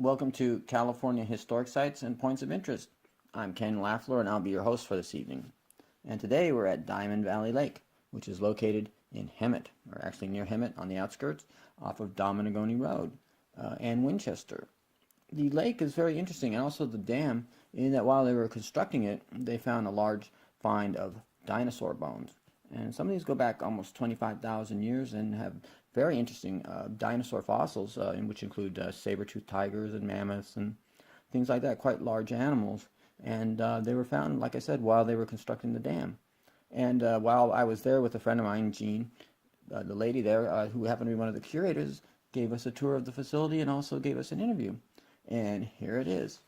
Welcome to California Historic Sites and Points of Interest. I'm Ken Lafler and I'll be your host for this evening. And today we're at Diamond Valley Lake, which is located in Hemet, or actually near Hemet on the outskirts, off of Dominagoni Road and Winchester. The lake is very interesting, and also the dam, in that while they were constructing it, they found a large find of dinosaur bones. And some of these go back almost 25,000 years and have very interesting dinosaur fossils, which include saber-toothed tigers and mammoths and things like that, quite large animals. And they were found, like I said, while they were constructing the dam. And while I was there with a friend of mine, Jean, the lady there, who happened to be one of the curators, gave us a tour of the facility and also gave us an interview. And here it is.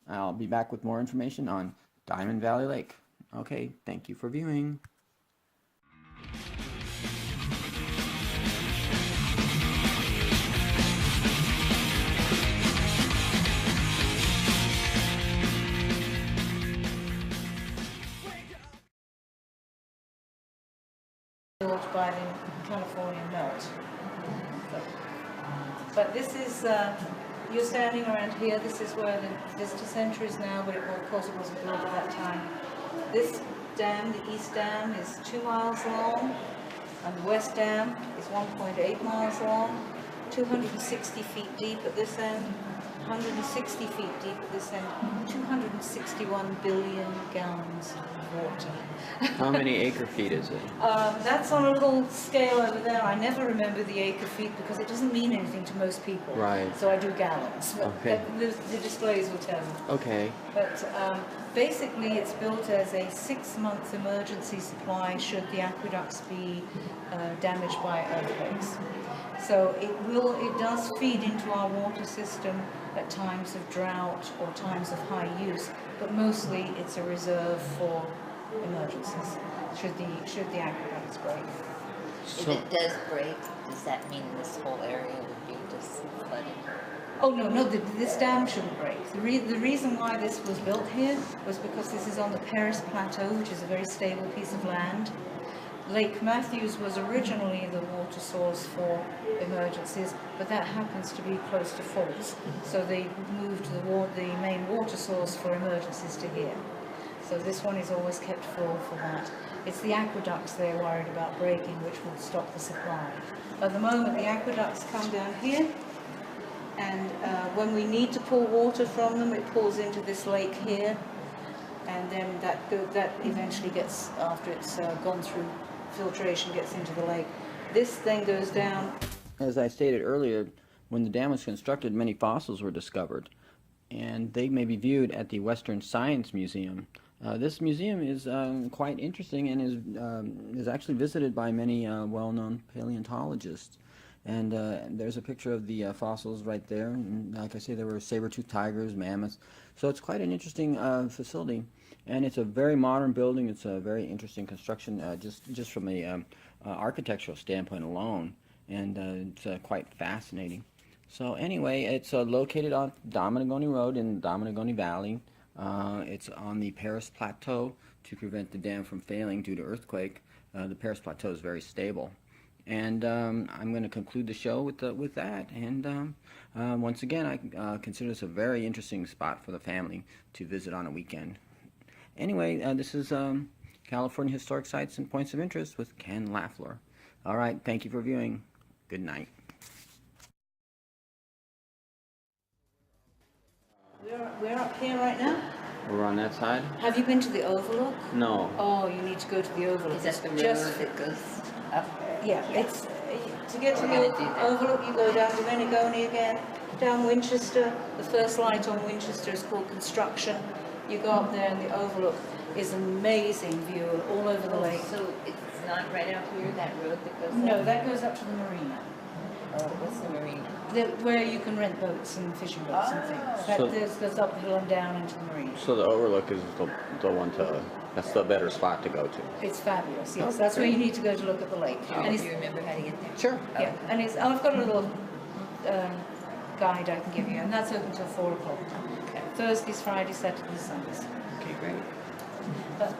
I'll be back with more information on Diamond Valley Lake. Okay, thank you for viewing. Built by the California melt. But this is, you're standing around here, this is where the visitor center is now, but of course it wasn't built at that time. This dam, the East Dam, is 2 miles long, and the West Dam is 1.8 miles long, 260 feet deep at this end, 160 feet deep at this end, 261 billion gallons of water. How many acre feet is it? That's on a little scale over there. I never remember the acre feet because it doesn't mean anything to most people. Right. So I do gallons. But okay. The displays will tell you. Okay. But basically it's built as a 6-month emergency supply should the aqueducts be damaged by earthquakes. So it does feed into our water system at times of drought or times of high use, but mostly it's a reserve for emergencies should the aqueducts break. If it does break, does that mean this whole area would be just flooded? Oh no, this dam shouldn't break. The reason why this was built here was because this is on the Paris Plateau, which is a very stable piece of land. Lake Matthews was originally the water source for emergencies, but that happens to be close to faults, so they moved the main water source for emergencies to here. So this one is always kept full for that. It's the aqueducts they're worried about breaking, which will stop the supply. At the moment, the aqueducts come down here, and when we need to pull water from them, it pulls into this lake here, and then that eventually gets, after it's gone through filtration, gets into the lake. This then goes down. As I stated earlier, when the dam was constructed, many fossils were discovered, and they may be viewed at the Western Science Museum. This museum is quite interesting and is actually visited by many well-known paleontologists. And there's a picture of the fossils right there. And like I say, there were saber-toothed tigers, mammoths. So it's quite an interesting facility. And it's a very modern building. It's a very interesting construction, just from a architectural standpoint alone. And it's quite fascinating. So anyway, it's located on Dominagoni Road in Dominagoni Valley. It's on the Paris Plateau to prevent the dam from failing due to earthquake. The Paris Plateau is very stable. And I'm going to conclude the show with that. And once again, I consider this a very interesting spot for the family to visit on a weekend. Anyway, this is California Historic Sites and Points of Interest with Ken Lafler. All right, thank you for viewing. Good night. We're up here right now. We're on that side? Have you been to the Overlook? No. Oh, you need to go to the Overlook. Is that the road that goes up there? Yeah, it's to get to the Overlook, you go down to Dominagoni again, down Winchester. The first light on Winchester is called Construction. You go up there and the Overlook is an amazing view all over the lake. So it's not right out here, that road that goes No, up? that goes up to the marina. Oh, what's the marina? Where you can rent boats and fishing boats and things. That goes uphill and down into the marina. So the Overlook is the one that's the better spot to go to. It's fabulous, yes. That's where you need to go to look at the lake. Do you remember how to get there? Sure. Yeah, and I've got a little guide I can give you, and that's open till 4 o'clock. Okay. Thursdays, Fridays, Saturdays, Sundays. Okay, great. But